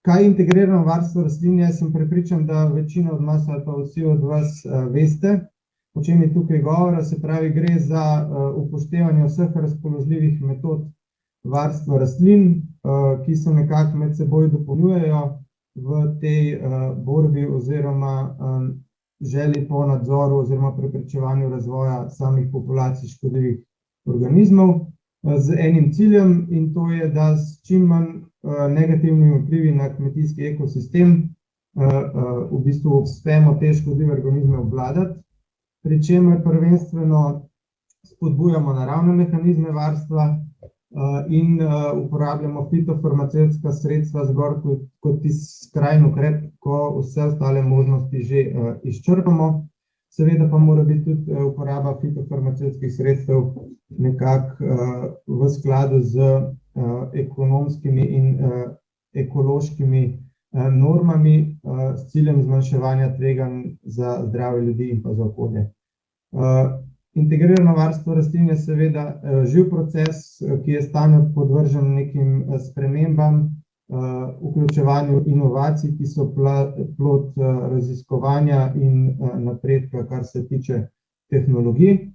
Kaj je integrirano varstvo rastlin? Jaz sem prepričan, da večina od nas ali pa vsi od vas veste, o čem je tukaj govora. Se pravi, gre za upoštevanje vseh razpoložljivih metod varstva rastlin, ki se nekako med seboj dopolnjujejo v tej borbi oziroma želji po nadzoru oziroma preprečevanju razvoja samih populacij škodljivih organizmov z enim ciljem, in to je, da s čim manj negativnimi vplivi na kmetijski ekosistem v bistvu uspemo te škodljive organizme obvladati, pri čemer prvenstveno spodbujamo naravne mehanizme varstva in uporabljamo fitofarmacevtska sredstva zgolj kot tisti skrajni ukrep, ko vse ostale možnosti že izčrpamo. Seveda pa mora biti tudi uporaba fitofarmacevtskih sredstev nekako v skladu z ekonomskimi in ekološkimi normami s ciljem zmanjševanja tveganj za zdravje ljudi in pa za okolje. Integrirano varstvo rastlin je seveda živ proces, ki je stalno podvržen nekim spremembam, vključevanju inovacij, ki so plod raziskovanja in napredka, kar se tiče tehnologij.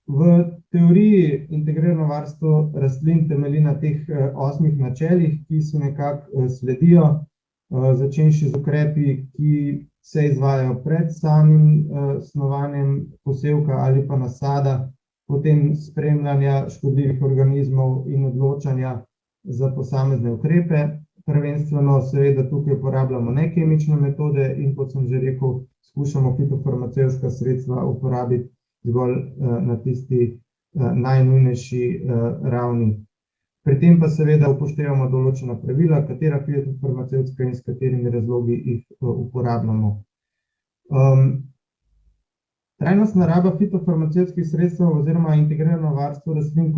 V teoriji integrirano varstvo rastlin temelji na teh 8 načelih, ki si nekako sledijo, začenši z ukrepi, ki se izvajajo pred samim snovanjem posevka ali pa nasada, potem spremljanja škodljivih organizmov in odločanja za posamezne ukrepe. Prvenstveno seveda tukaj uporabljamo nekemične metode in, kot sem že rekel, skušamo fitofarmacevtska sredstva uporabiti zgolj na tisti najnujnejši ravni. Pri tem pa seveda upoštevamo določena pravila, katera fitofarmacevtska in s katerimi razlogi jih uporabljamo. Trajnostna raba fitofarmacevtskih sredstev oziroma integrirano varstvo rastlin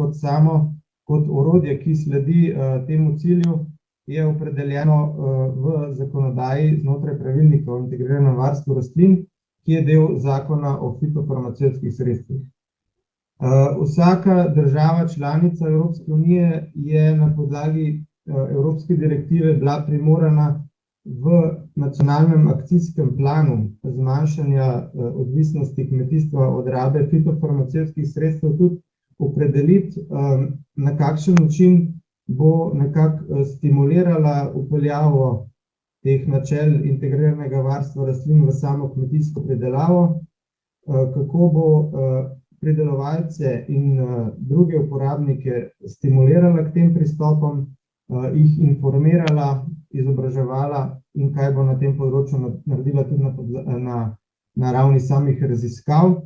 kot orodje, ki sledi temu cilju, je opredeljeno v zakonodaji znotraj pravilnika o integriranem varstvu rastlin, ki je del zakona o fitofarmacevtskih sredstvih. Vsaka država članica Evropske unije je na podlagi evropske direktive bila primorana v nacionalnem akcijskem planu zmanjšanja odvisnosti kmetijstva od rabe fitofarmacevtskih sredstev tudi opredeliti, na kakšen način bo nekako stimulirala vpeljavo teh načel integriranega varstva rastlin v samo kmetijsko pridelavo, kako bo pridelovalce in druge uporabnike stimulirala k tem pristopom, jih informirala, izobraževala in kaj bo na tem področju naredila tudi na ravni samih raziskav.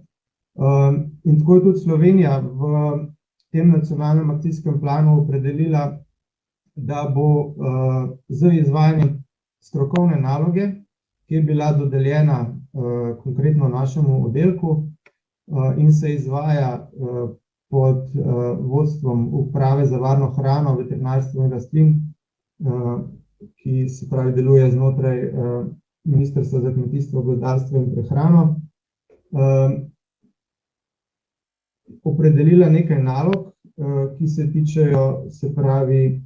In tako je tudi Slovenija v tem nacionalnem akcijskem planu opredelila, da bo z izvajanjem strokovne naloge, ki je bila dodeljena konkretno našemu oddelku in se izvaja pod vodstvom Uprave za varno hrano, veterinarstvo in rastlin, ki se pravi deluje znotraj Ministrstva za kmetijstvo, gozdarstvo in prehrano, opredelila nekaj nalog, ki se tičejo, se pravi,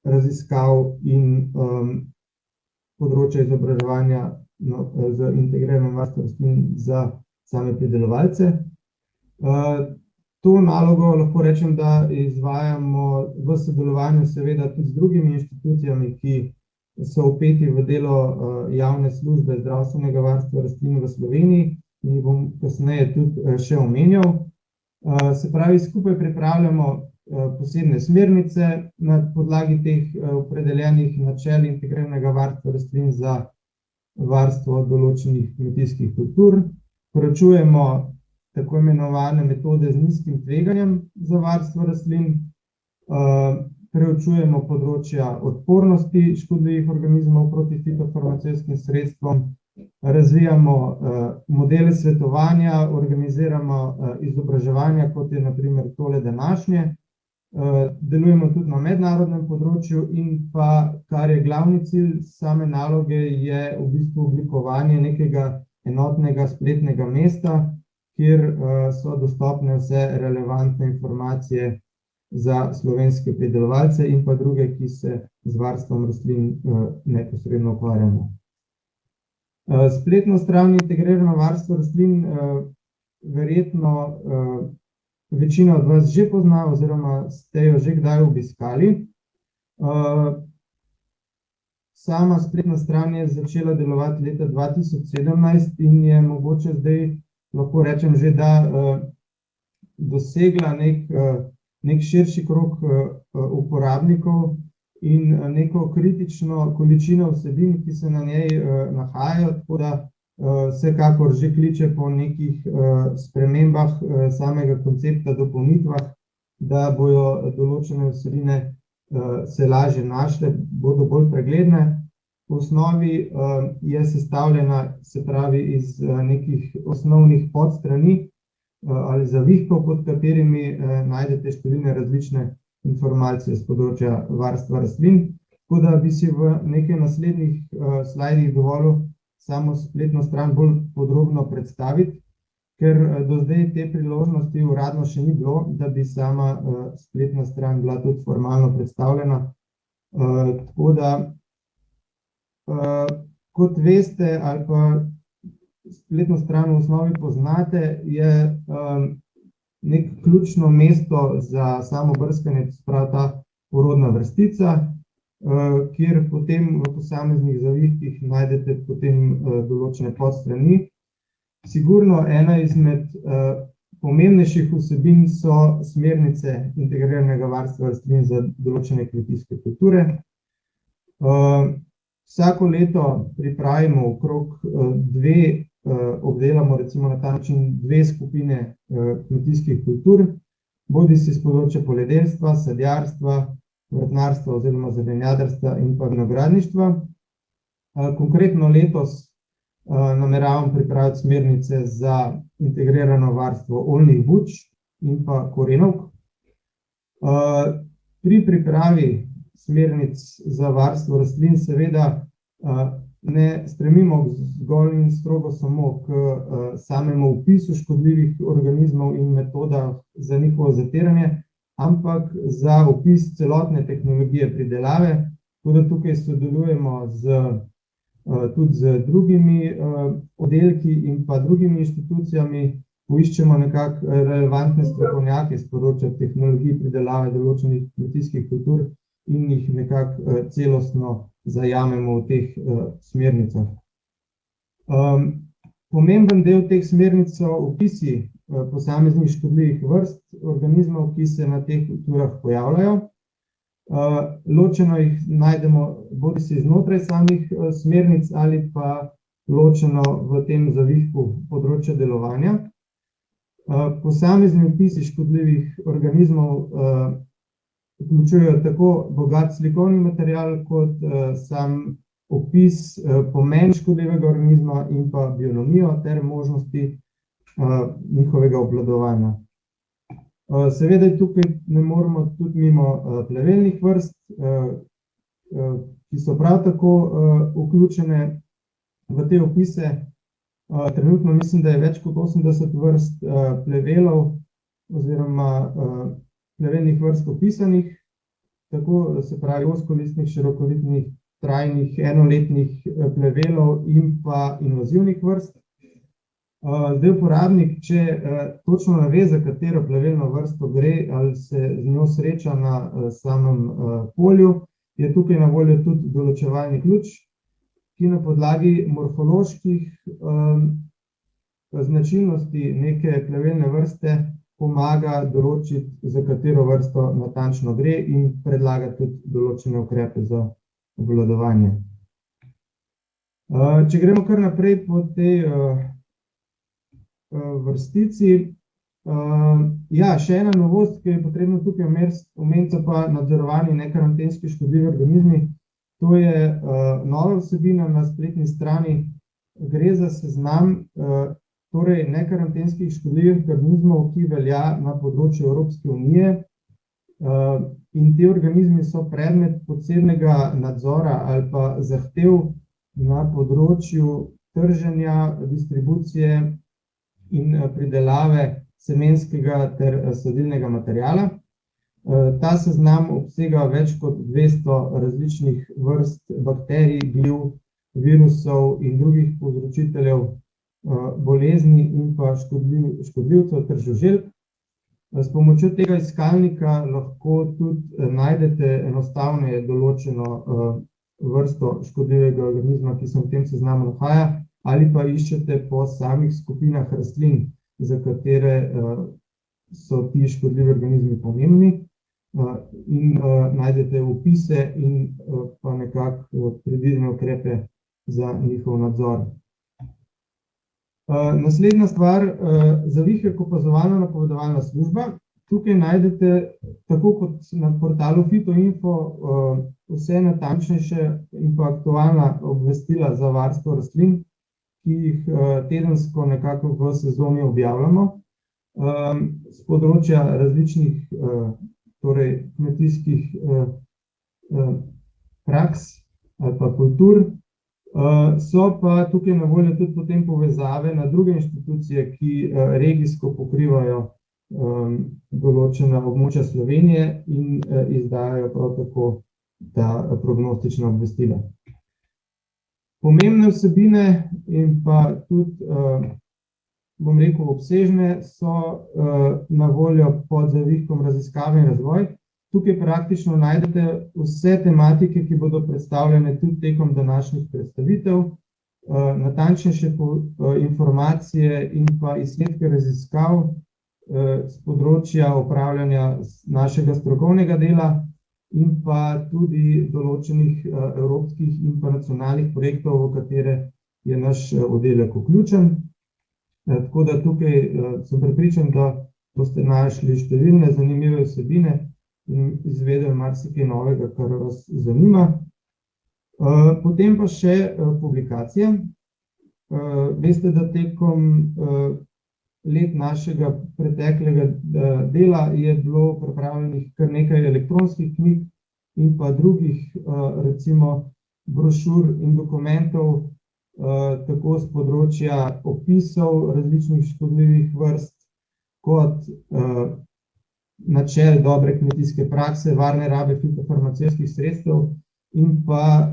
raziskav in področja izobraževanja z integriranim varstvom rastlin za same pridelovalce. To nalogo lahko rečem, da izvajamo v sodelovanju seveda tudi z drugimi inštitucijami, ki so vpeti v delo javne službe zdravstvenega varstva rastlin v Sloveniji, in jih bom kasneje tudi še omenjal. Se pravi, skupaj pripravljamo posebne smernice na podlagi teh opredeljenih načel integriranega varstva rastlin za varstvo določenih kmetijskih kultur. Proučujemo tako imenovane metode z nizkim tveganjem za varstvo rastlin, preučujemo področja odpornosti škodljivih organizmov proti fitofarmacevtskim sredstvom, razvijamo modele svetovanja, organiziramo izobraževanja, kot je na primer tole današnje, delujemo tudi na mednarodnem področju in pa, kar je glavni cilj same naloge, je v bistvu oblikovanje nekega enotnega spletnega mesta, kjer so dostopne vse relevantne informacije za slovenske pridelovalce in pa druge, ki se z varstvom rastlin neposredno ukvarjamo. Spletno stran Integrirano varstvo rastlin verjetno večina od vas že pozna oziroma ste jo že kdaj obiskali. Sama spletna stran je začela delovati leta 2017 in je mogoče zdaj, lahko rečem že, da dosegla nek širši krog uporabnikov in neko kritično količino vsebin, ki se na njej nahajajo, tako da vsekakor že kliče po nekih spremembah samega koncepta, dopolnitvah, da bojo določene vsebine se lažje našle, bodo bolj pregledne. V osnovi je sestavljena, se pravi, iz nekih osnovnih podstrani ali zavihkov, pod katerimi najdete številne različne informacije z področja varstva rastlin. Tako da bi si v nekaj naslednjih slajdih dovolil samo spletno stran bolj podrobno predstaviti, ker do zdaj te priložnosti uradno še ni bilo, da bi sama spletna stran bila tudi formalno predstavljena. Tako da, kot veste ali pa spletno stran v osnovi poznate, je nek ključno mesto za samo brskanje, sprav ta orodna vrstica, kjer potem v posameznih zavihkih najdete potem določene podstrani. Sigurno ena izmed pomembnejših vsebin so smernice integriranega varstva rastlin za določene kmetijske kulture. Vsako leto pripravimo okrog obdelamo recimo na ta način dve skupine kmetijskih kultur, bodisi s področja poljedelstva, sadjarstva, vrtnarstva oziroma zelenjadarstva in pa vinogradništva. Konkretno letos nameravam pripraviti smernice za integrirano varstvo oljnih buč in pa korenovk. Pri pripravi smernic za varstvo rastlin seveda ne stremimo zgolj in strogo samo k samemu opisu škodljivih organizmov in metodah za njihovo zatiranje, ampak za opis celotne tehnologije pridelave, tako da tukaj sodelujemo tudi z drugimi oddelki in pa drugimi inštitucijami, poiščemo nekako relevantne strokovnjake s področja tehnologij pridelave določenih kmetijskih kultur in jih nekako celostno zajamemo v teh smernicah. Pomemben del teh smernic so opisi posameznih škodljivih vrst organizmov, ki se na teh kulturah pojavljajo. Ločeno jih najdemo bodisi znotraj samih smernic ali pa ločeno v tem zavihku področja delovanja. Posamezni opisi škodljivih organizmov vključujejo tako bogat slikovni material kot sam opis pomen škodljivega organizma in pa bionomijo ter možnosti njihovega obvladovanja. Seveda tukaj ne moremo tudi mimo plevelnih vrst, ki so prav tako vključene v te opise. Trenutno mislim, da je več kot 80 vrst plevelov oziroma plevelnih vrst opisanih, tako se pravi ozkolistnih, širokolistnih, trajnih, enoletnih plevelov in pa invazivnih vrst. Zdaj uporabnik, če točno ne ve, za katero plevelno vrsto gre ali se z njo sreča na samem polju, je tukaj na voljo tudi določevalni ključ, ki na podlagi morfoloških značilnosti neke plevelne vrste pomaga določiti, za katero vrsto natančno gre in predlaga tudi določene ukrepe za obvladovanje. Če gremo kar naprej po tej vrstici. Še ena novost, ki je potrebno tukaj omeniti, so pa nadzorovani nekarantenski škodljivi organizmi. To je nova vsebina na spletni strani. Gre za seznam torej nekarantenskih škodljivih organizmov, ki velja na področju Evropske unije. In ti organizmi so predmet posebnega nadzora ali pa zahtev na področju trženja, distribucije in pridelave semenskega ter sadilnega materiala. Ta seznam obsega več kot 200 različnih vrst bakterij, gliv, virusov in drugih povzročiteljev bolezni in pa škodljivcev ter žuželk. S pomočjo tega iskalnika lahko tudi najdete enostavneje določeno vrsto škodljivega organizma, ki se v tem seznamu nahaja, ali pa iščete po samih skupinah rastlin, za katere so ti škodljivi organizmi pomembni, in najdete opise in pa nekako predvidene ukrepe za njihov nadzor. Naslednja stvar, Zavihek opazovalna napovedovalna služba. Tukaj najdete, tako kot na portalu Fitoinfo, vse natančnejše in pa aktualna obvestila za varstvo rastlin, ki jih tedensko nekako v sezoni objavljamo, z področja različnih kmetijskih praks ali pa kultur. So pa tukaj na voljo tudi potem povezave na druge inštitucije, ki regijsko pokrivajo določena območja Slovenije in izdajajo prav tako ta prognostična obvestila. Pomembne vsebine in pa tudi, bom rekel, obsežne so na voljo pod zavihkom raziskave in razvoj. Tukaj praktično najdete vse tematike, ki bodo predstavljene tudi tekom današnjih predstavitev, natančnejše informacije in pa izsledke raziskav z področja upravljanja našega strokovnega dela in pa tudi določenih evropskih in pa nacionalnih projektov, v katere je naš oddelek vključen. Tako da tukaj sem prepričan, da boste našli številne zanimive vsebine in izvedeli marsikaj novega, kar vas zanima. Potem pa še publikacije. Veste, da tekom let našega preteklega dela je bilo pripravljenih kar nekaj elektronskih knjig in pa drugih, recimo, brošur in dokumentov, tako z področja opisov različnih škodljivih vrst, kot načel dobre kmetijske prakse, varne rabe fitofarmacevtskih sredstev in pa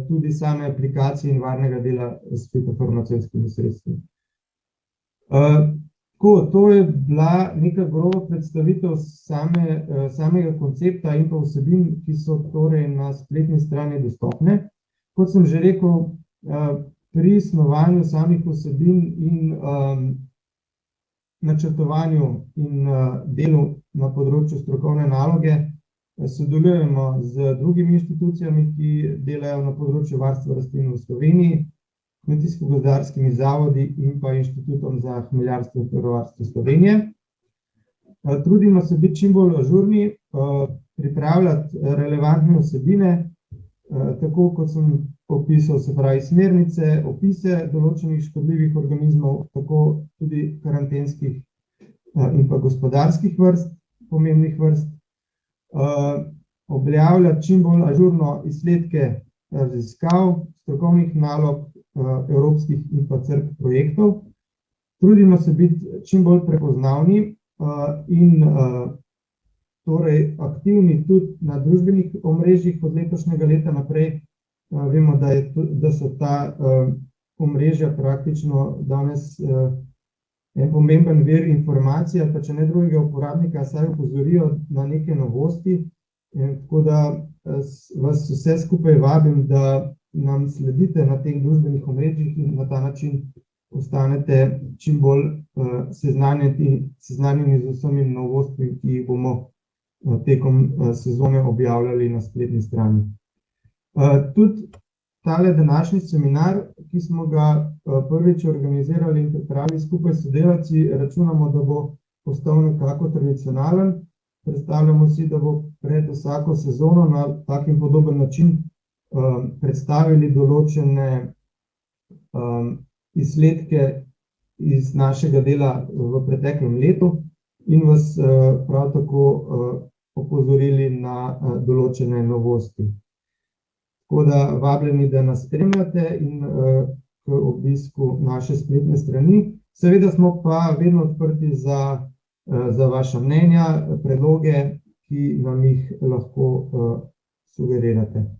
tudi same aplikacije in varnega dela s fitofarmacevskimi sredstvi. To je bila neka groba predstavitev samega koncepta in pa vsebin, ki so torej na spletni strani dostopne. Kot sem že rekel, pri snovanju samih vsebin in načrtovanju in delu na področju strokovne naloge sodelujemo z drugimi inštitucijami, ki delajo na področju varstva rastlin v Sloveniji, kmetijsko-gozdarskimi zavodi in pa Inštitutom za hmeljarstvo in pivovarstvo Slovenije. Trudimo se biti čim bolj ažurni, pripravljati relevantne vsebine, tako kot sem opisal, se pravi smernice, opise določenih škodljivih organizmov, tako tudi karantenskih in pa gospodarskih vrst, pomembnih vrst, objavljati čim bolj ažurno izsledke raziskav, strokovnih nalog, evropskih in pa CRP projektov. Trudimo se biti čim bolj prepoznavni in torej aktivni tudi na družbenih omrežjih od letošnjega leta naprej. Vemo, da so ta omrežja praktično danes en pomemben vir informacije, pa če ne drugega uporabnika, saj opozorijo na neke novosti. Tako da vas vse skupaj vabim, da nam sledite na teh družbenih omrežjih in na ta način ostanete čim bolj seznanjeni z vsemi novostmi, ki jih bomo tekom sezone objavljali na spletni strani. Tudi tale današnji seminar, ki smo ga prvič organizirali in pripravili skupaj s sodelavci, računamo, da bo postal nekako tradicionalen. Predstavljamo si, da bo pred vsako sezono na tak in podoben način predstavili določene izsledke iz našega dela v preteklem letu in vas prav tako opozorili na določene novosti. Tako da vabljeni, da nas spremljate in k obisku naše spletne strani. Seveda smo pa vedno odprti za vaša mnenja, predloge, ki nam jih lahko sugerirate.